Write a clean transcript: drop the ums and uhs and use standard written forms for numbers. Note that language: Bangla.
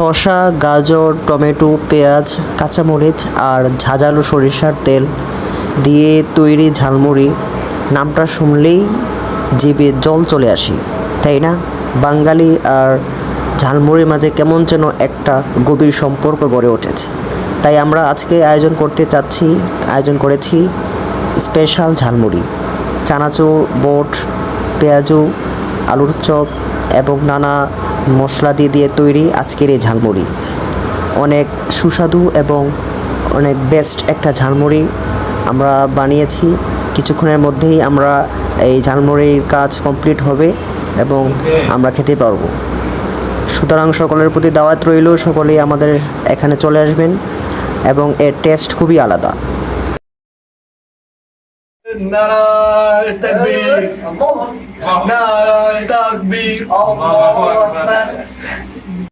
শসা, গাজর, টমেটো, পেঁয়াজ, কাঁচামরিচ আর ঝাঁঝালো সরিষার তেল দিয়ে তৈরি ঝালমুড়ি নামটা শুনলেই জিভে জল চলে আসে, তাই না? বাঙালি আর ঝালমুড়ির মাঝে কেমন যেন একটা গভীর সম্পর্ক গড়ে উঠেছে। তাই আমরা আজকে আয়োজন করেছি স্পেশাল ঝালমুড়ি, চানাচুর, বোট, পেঁয়াজু, আলুর চপ এবং নানা মশলা দিয়ে তৈরি আজকের এই ঝালমুড়ি। অনেক সুস্বাদু এবং অনেক বেস্ট একটা ঝালমুড়ি আমরা বানিয়েছি। কিছুক্ষণের মধ্যেই আমরা এই ঝালমুড়ির কাজ কমপ্লিট হবে এবং আমরা খেতে পারবো। সুতরাং সকলের প্রতি দাওয়াত রইল, সকলেই আমাদের এখানে চলে আসবেন এবং এর টেস্ট খুবই আলাদা। নারায়ে তাকবীর, নারায়ে তাকবীর, আল্লাহু আকবার।